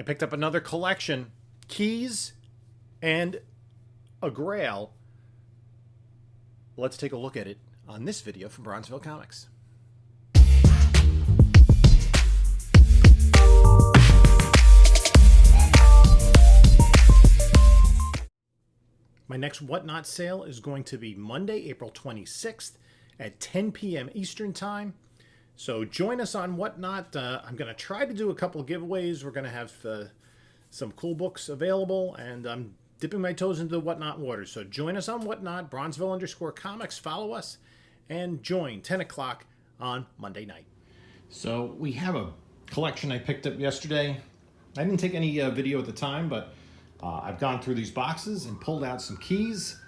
I picked up another collection, keys and a Grail. Let's take a look at it on this video from Bronzeville Comics. My next Whatnot sale is going to be Monday, April 26th at 10 p.m. Eastern Time. So join us on Whatnot. I'm going to try to do a couple of giveaways. We're going to have some cool books available, and I'm dipping my toes into the Whatnot waters. So join us on Whatnot, Bronzeville_Comics. Follow us and join 10 o'clock on Monday night. So we have a collection I picked up yesterday. I didn't take any video at the time, but I've gone through these boxes and pulled out some keys,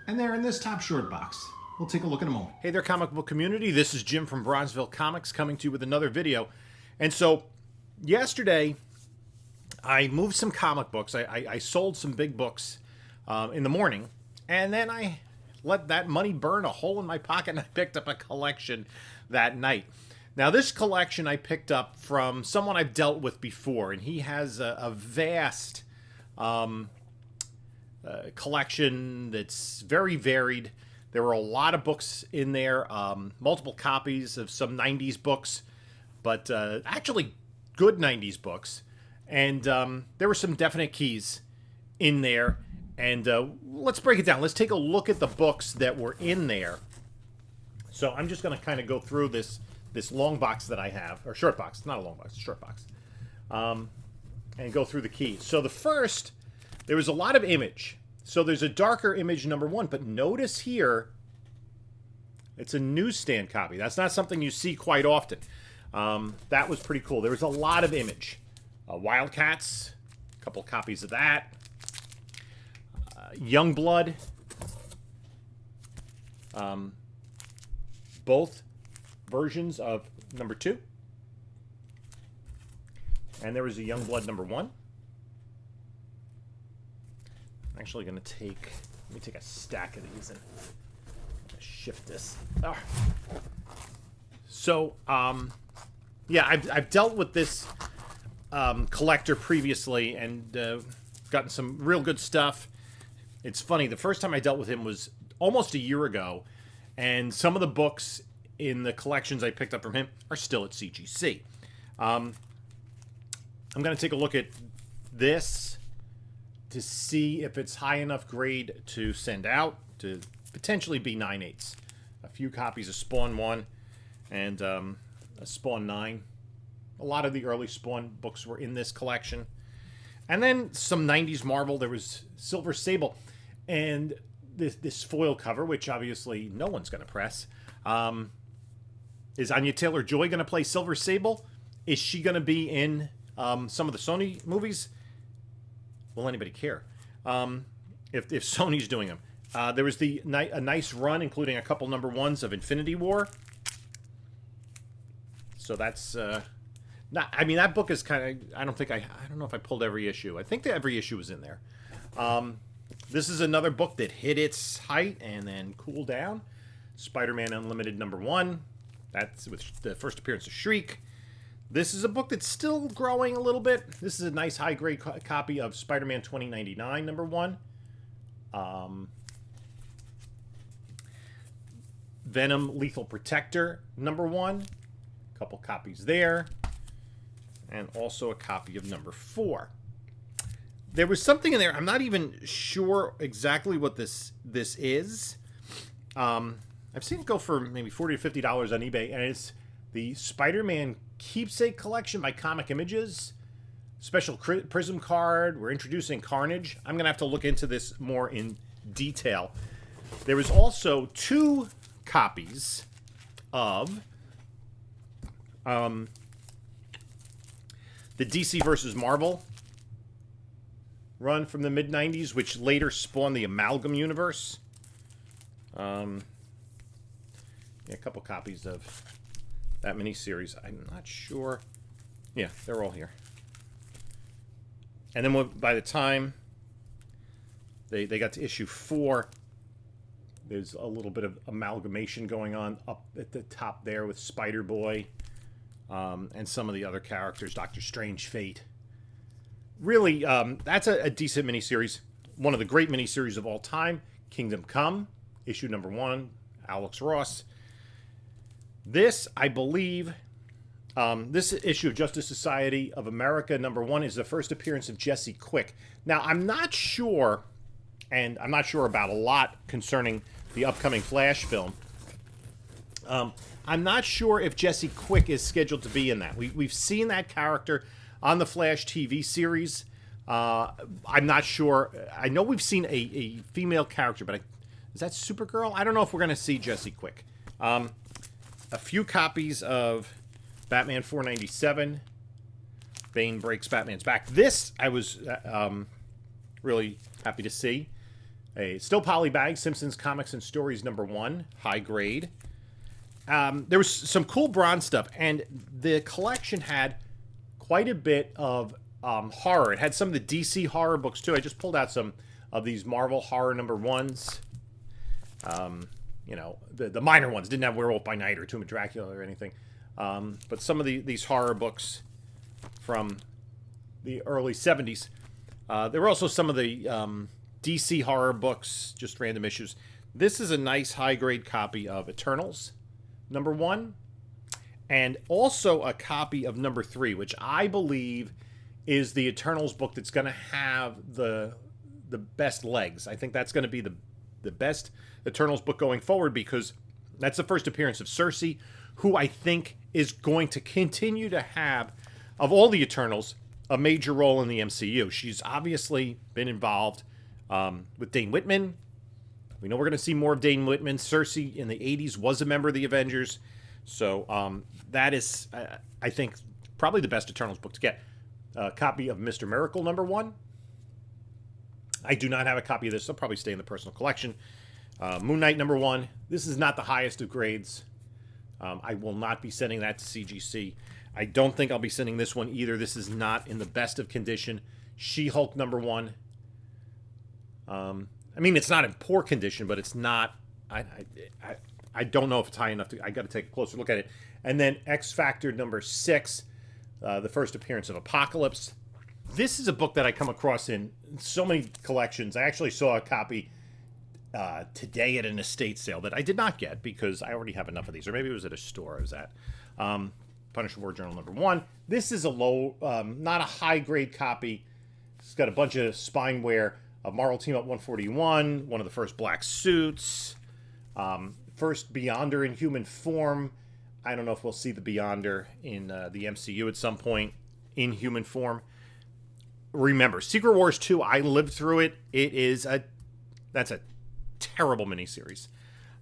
and they're in this top short box. We'll take a look in a moment. Hey there, comic book community. This is Jim from Bronzeville Comics coming to you with another video. And so yesterday, I moved some comic books. I sold some big books in the morning, and then I let that money burn a hole in my pocket, and I picked up a collection that night. Now, this collection I picked up from someone I've dealt with before, and he has a vast collection that's very varied. There were a lot of books in there, multiple copies of some 90s books, but actually good 90s books. And there were some definite keys in there. And let's break it down. Let's take a look at the books that were in there. So I'm just going to kind of go through this long box that I have, or short box, not a long box, a short box. And go through the keys. So the first, there was a lot of image. So there's a darker image number one, but notice here, it's a newsstand copy. That's not something you see quite often. That was pretty cool. There was a lot of image. Wildcats, a couple copies of that. Youngblood. Both versions of number 2. And there was a Youngblood number 1. I'm actually going to let me take a stack of these and shift this. Oh. So, yeah, I've dealt with this collector previously and gotten some real good stuff. It's funny, the first time I dealt with him was almost a year ago, and some of the books in the collections I picked up from him are still at CGC. I'm going to take a look at this to see if it's high enough grade to send out, to potentially be 9/8. A few copies of Spawn 1 and a Spawn 9. A lot of the early Spawn books were in this collection. And then some 90s Marvel. There was Silver Sable. And this foil cover, which obviously no one's going to press. Is Anya Taylor-Joy going to play Silver Sable? Is she going to be in some of the Sony movies? Will anybody care? If Sony's doing them. There was a nice run, including a couple number 1s of Infinity War. So that's not. I mean, that book is kind of. I don't know if I pulled every issue. I think that every issue was in there. This is another book that hit its height and then cooled down. Spider-Man Unlimited number 1. That's with the first appearance of Shriek. This is a book that's still growing a little bit. This is a nice high-grade copy of Spider-Man 2099 number 1. Venom Lethal Protector number 1. A couple copies there. And also a copy of number 4. There was something in there. I'm not even sure exactly what this is. I've seen it go for maybe $40 to $50 on eBay, and it's the Spider-Man Keepsake Collection by Comic Images. Special Prism card. We're introducing Carnage. I'm going to have to look into this more in detail. There was also 2 copies of the DC versus Marvel run from the mid-90s, which later spawned the Amalgam universe. Yeah, a couple copies of that miniseries. I'm not sure. Yeah, they're all here. And then by the time they got to issue 4, there's a little bit of amalgamation going on up at the top there with Spider-Boy and some of the other characters, Doctor Strange, Fate. really, that's a decent miniseries. One of the great miniseries of all time. Kingdom Come, issue number 1, Alex Ross. This, I believe, this issue of Justice Society of America number 1 is the first appearance of Jesse Quick. Now, I'm not sure, and I'm not sure about a lot concerning the upcoming Flash film. I'm not sure if Jesse Quick is scheduled to be in that. We've seen that character on the Flash TV series. I'm not sure. I know we've seen a female character, but is that Supergirl? I don't know if we're going to see Jesse Quick. A few copies of Batman 497. Bane breaks Batman's back. This I was really happy to see. A still polybag, Simpsons Comics and Stories number 1, high grade. There was some cool bronze stuff, and the collection had quite a bit of horror. It had some of the DC horror books, too. I just pulled out some of these Marvel horror number 1s. You know, the minor ones. Didn't have Werewolf by Night or Tomb of Dracula or anything. But some of these horror books from the early 70s. There were also some of the DC horror books, just random issues. This is a nice high-grade copy of Eternals, number 1. And also a copy of number 3, which I believe is the Eternals book that's going to have the best legs. I think that's going to be the best Eternals book going forward, because that's the first appearance of Cersei, who I think is going to continue to have, of all the Eternals, a major role in the MCU. She's obviously been involved with Dane Whitman. We know we're going to see more of Dane Whitman. Cersei in the 80s was a member of the Avengers. So that is, I think, probably the best Eternals book to get. A copy of Mr. Miracle number 1. I do not have a copy of this. I'll probably stay in the personal collection. Moon Knight number 1. This is not the highest of grades. I will not be sending that to CGC. I don't think I'll be sending this one either. This is not in the best of condition. She-Hulk number 1. I mean, it's not in poor condition, but it's not. I don't know if it's high enough to. I got to take a closer look at it. And then X Factor number 6, the first appearance of Apocalypse. This is a book that I come across in so many collections. I actually saw a copy today at an estate sale that I did not get because I already have enough of these, or maybe it was at a store I was at. Punisher War Journal number 1. This is a low, not a high grade copy. It's got a bunch of spine wear of Marvel Team Up 141, one of the first black suits, first Beyonder in human form. I don't know if we'll see the Beyonder in the MCU at some point in human form. Remember, Secret Wars 2, I lived through it. That's a terrible miniseries.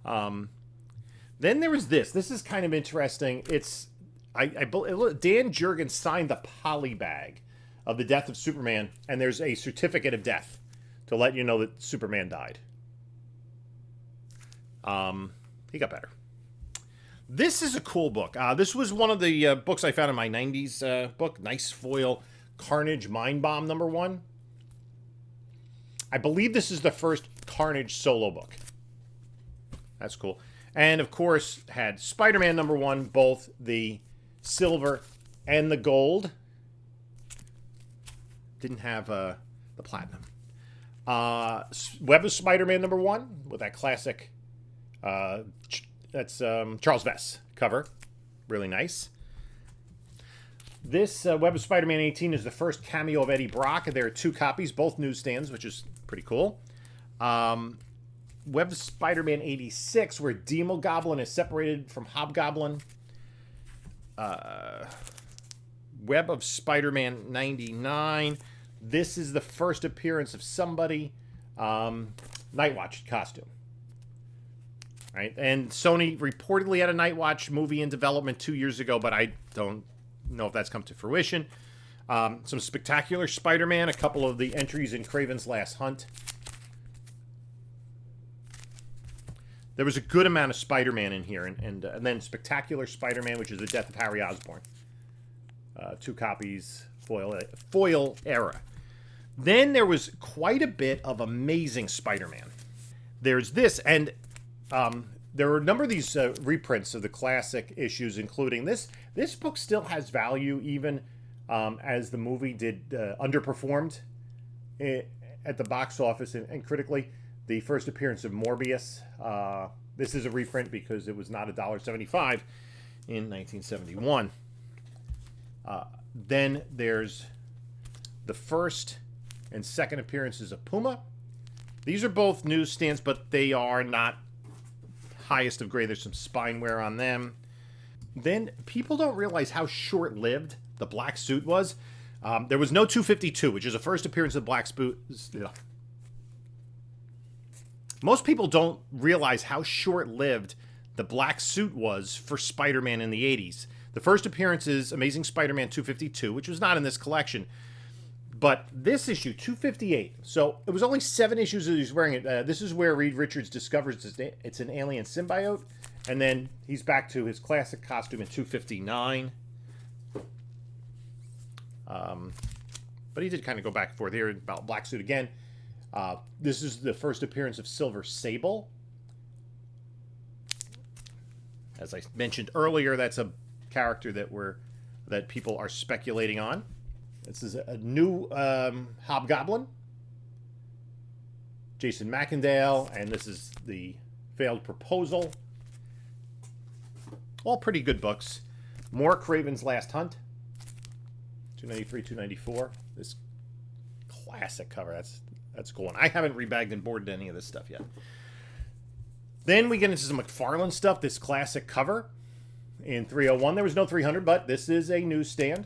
Then there was this. This is kind of interesting. It's Dan Jurgens signed the polybag of the death of Superman, and there's a certificate of death to let you know that Superman died. He got better. This is a cool book. This was one of the books I found in my 90s book. Nice foil. Carnage Mind Bomb number 1. I believe this is the first Carnage solo book. That's cool. And, of course, had Spider-Man number 1, both the silver and the gold. Didn't have the platinum. Web of Spider-Man number 1 with that classic, that's Charles Vess cover. Really nice. This Web of Spider-Man 18 is the first cameo of Eddie Brock. There are 2 copies, both newsstands, which is pretty cool. Web of Spider-Man 86, where Demogoblin is separated from Hobgoblin. Web of Spider-Man 99. This is the first appearance of somebody. Nightwatch costume. Right? And Sony reportedly had a Nightwatch movie in development 2 years ago, but I don't know if that's come to fruition. Some spectacular Spider-Man, a couple of the entries in Kraven's Last Hunt. There was a good amount of Spider-Man in here, and then Spectacular Spider-Man, which is the death of Harry Osborn. 2 copies, foil era. Then there was quite a bit of Amazing Spider-Man. There's this, and there were a number of these reprints of the classic issues, including this. This book still has value, even as the movie did underperformed at the box office and critically. The first appearance of Morbius. This is a reprint because it was not $1.75 in 1971. Then there's the first and second appearances of Puma. These are both newsstands, but they are not highest of grade. There's some spine wear on them. Then people don't realize how short-lived the black suit was. There was no 252, which is the first appearance of black suit. Most people don't realize how short-lived the black suit was for Spider-Man in the 80s. The first appearance is Amazing Spider-Man 252, which was not in this collection. But this issue, 258, so it was only 7 issues that he's wearing it. This is where Reed Richards discovers it's an alien symbiote. And then he's back to his classic costume in 259. But he did kind of go back and forth here about black suit again. This is the first appearance of Silver Sable. As I mentioned earlier, that's a character that people are speculating on. This is a new Hobgoblin, Jason Macendale, and this is the Failed Proposal. All pretty good books. More Craven's Last Hunt, 293, 294. This classic cover. That's cool. And I haven't rebagged and boarded any of this stuff yet. Then we get into some McFarlane stuff. This classic cover in 301. There was no 300, but this is a newsstand.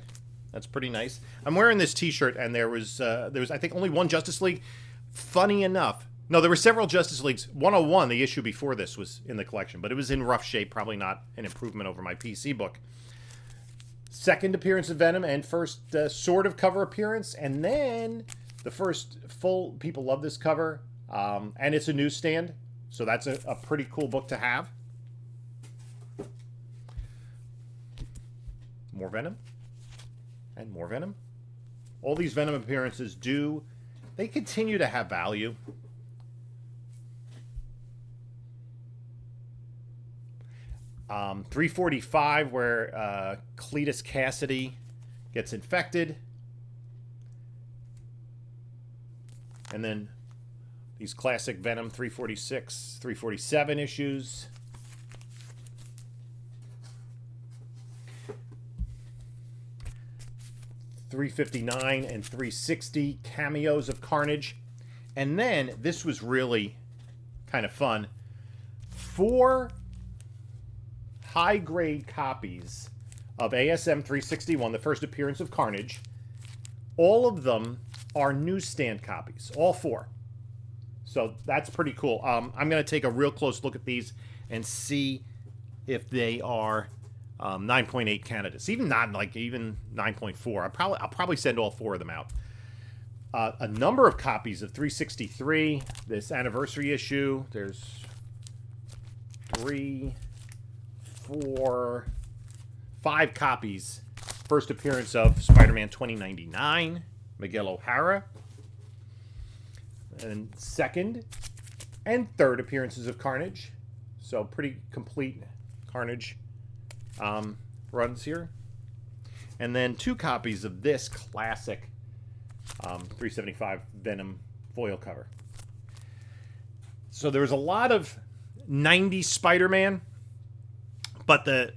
That's pretty nice. I'm wearing this T-shirt, and there was I think only one Justice League. Funny enough, no, there were several Justice Leagues. 101, the issue before this, was in the collection, but it was in rough shape. Probably not an improvement over my PC book. Second appearance of Venom, and first sort of cover appearance, and then the first full. People love this cover, and it's a newsstand, so that's a pretty cool book to have. More Venom. And more Venom. All these Venom appearances they continue to have value. Um, 345, where Cletus Cassidy gets infected. And then these classic Venom 346, 347 issues. 359 and 360 cameos of Carnage. And then, this was really kind of fun, 4 high-grade copies of ASM 361, the first appearance of Carnage. All of them are newsstand copies, all 4. So that's pretty cool. I'm going to take a real close look at these and see if they are 9.8 candidates, even 9.4. I'll probably send all 4 of them out. A number of copies of 363, this anniversary issue. There's 3, 4, 5 copies. First appearance of Spider-Man 2099, Miguel O'Hara. And second and third appearances of Carnage. So pretty complete Carnage runs here. And then 2 copies of this classic 375 Venom foil cover. So there was a lot of 90s Spider-Man, but the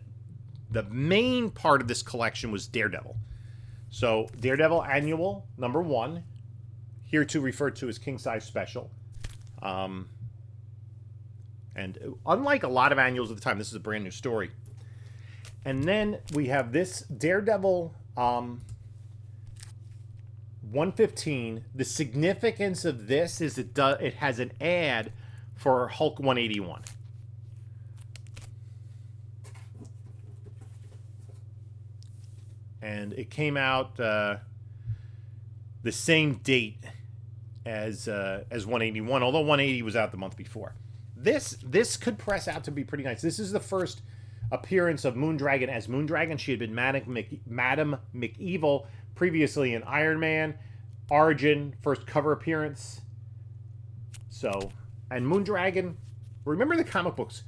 main part of this collection was Daredevil. So Daredevil Annual number 1, hereto referred to as King Size Special. And unlike a lot of annuals at the time, this is a brand new story. And then we have this Daredevil 115. The significance of this is it has an ad for Hulk 181. And it came out the same date as 181, although 180 was out the month before. This could press out to be pretty nice. This is the first appearance of Moondragon as Moondragon. She had been Madam McEvil previously in Iron Man. Origin, first cover appearance. So, and Moondragon, remember the comic books,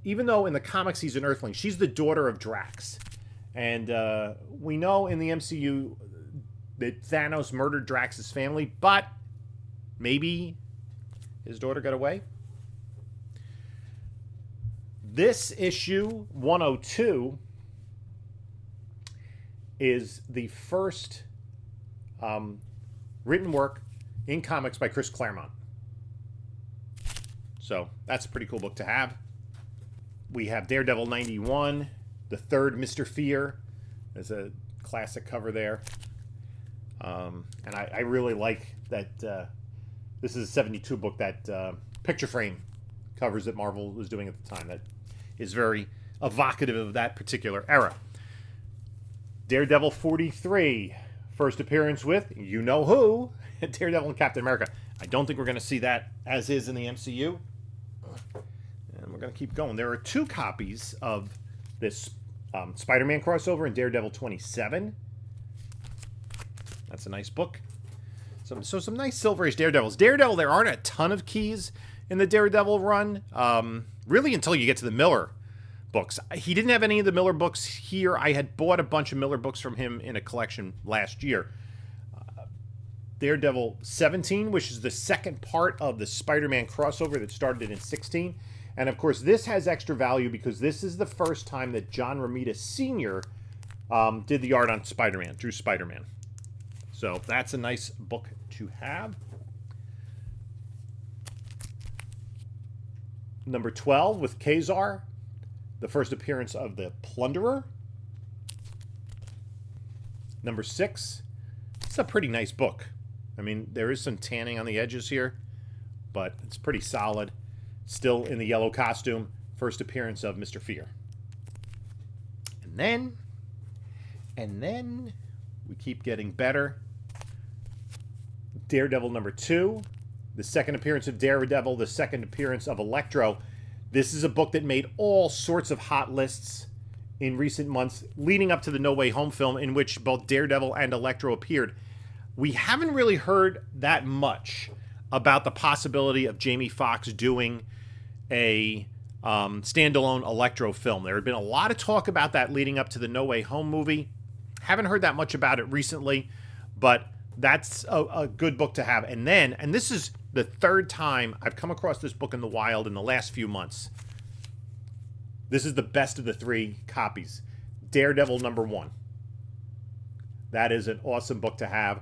even though in the comics he's an Earthling, she's the daughter of Drax. And we know in the MCU that Thanos murdered Drax's family, but maybe his daughter got away. This issue, 102, is the first written work in comics by Chris Claremont. So that's a pretty cool book to have. We have Daredevil 91, the third Mr. Fear. There's a classic cover there. And I really like that. This is a 72 book, that picture frame covers that Marvel was doing at the time. That is very evocative of that particular era. Daredevil 43, first appearance with you-know-who, Daredevil and Captain America. I don't think we're going to see that as is in the MCU. And we're going to keep going. There are 2 copies of this Spider-Man crossover in Daredevil 27. That's a nice book. So some nice Silver Age Daredevils. Daredevil, there aren't a ton of keys in the Daredevil run, really until you get to the Miller books. He didn't have any of the Miller books here. I had bought a bunch of Miller books from him in a collection last year. Daredevil 17, which is the second part of the Spider-Man crossover that started in 16. And of course, this has extra value because this is the first time that John Romita Sr. Did the art on Spider-Man, drew Spider-Man. So that's a nice book to have. Number 12 with Kazar, the first appearance of the Plunderer. Number 6, it's a pretty nice book. I mean, there is some tanning on the edges here, but it's pretty solid. Still in the yellow costume, first appearance of Mr. Fear. And then we keep getting better. Daredevil number 2, the second appearance of Daredevil, the second appearance of Electro. This is a book that made all sorts of hot lists in recent months, leading up to the No Way Home film, in which both Daredevil and Electro appeared. We haven't really heard that much about the possibility of Jamie Foxx doing a standalone Electro film. There had been a lot of talk about that leading up to the No Way Home movie. Haven't heard that much about it recently, but that's a good book to have. And this is the third time I've come across this book in the wild in the last few months. This is the best of the 3 copies. Daredevil number 1. That is an awesome book to have.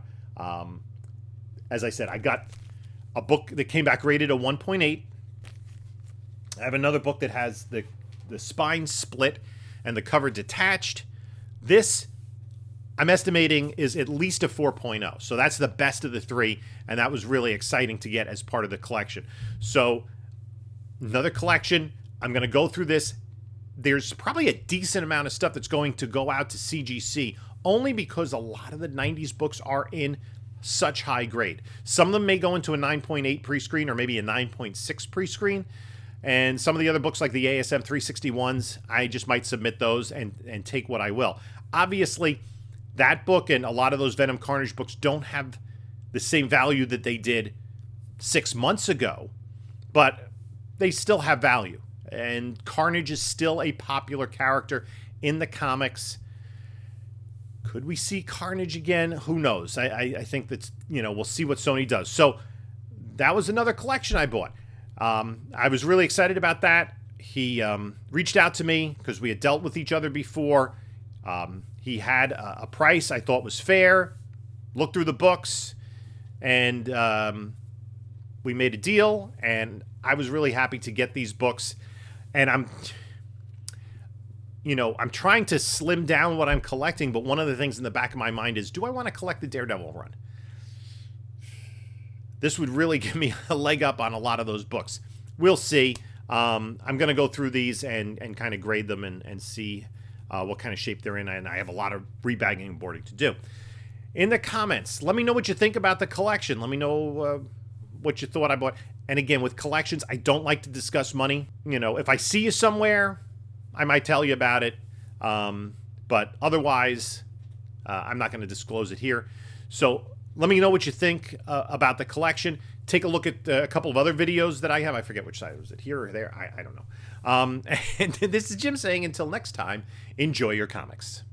As I said, I got a book that came back rated a 1.8. I have another book that has the spine split and the cover detached. This, I'm estimating, is at least a 4.0. So that's the best of the 3, and that was really exciting to get as part of the collection. So another collection. I'm going to go through this. There's probably a decent amount of stuff that's going to go out to CGC, only because a lot of the 90s books are in such high grade. Some of them may go into a 9.8 pre-screen or maybe a 9.6 pre-screen. And some of the other books like the ASM 361s, I just might submit those and take what I will. Obviously, that book and a lot of those Venom Carnage books don't have the same value that they did 6 months ago, but they still have value. And Carnage is still a popular character in the comics. Could we see Carnage again? Who knows? I think that's, we'll see what Sony does. So that was another collection I bought. I was really excited about that. He reached out to me because we had dealt with each other before. He had a price I thought was fair. Looked through the books, and we made a deal. And I was really happy to get these books. And I'm trying to slim down what I'm collecting. But one of the things in the back of my mind is, do I want to collect the Daredevil run? This would really give me a leg up on a lot of those books. We'll see. I'm going to go through these and kind of grade them and see what kind of shape they're in. And I have a lot of rebagging and boarding to do. In the comments, let me know what you think about the collection. Let me know what you thought I bought. And again, with collections, I don't like to discuss money. If I see you somewhere, I might tell you about it. But otherwise, I'm not going to disclose it here. So let me know what you think about the collection. Take a look at a couple of other videos that I have. I forget which side. Was it here or there? I don't know. And this is Jim saying, until next time, enjoy your comics.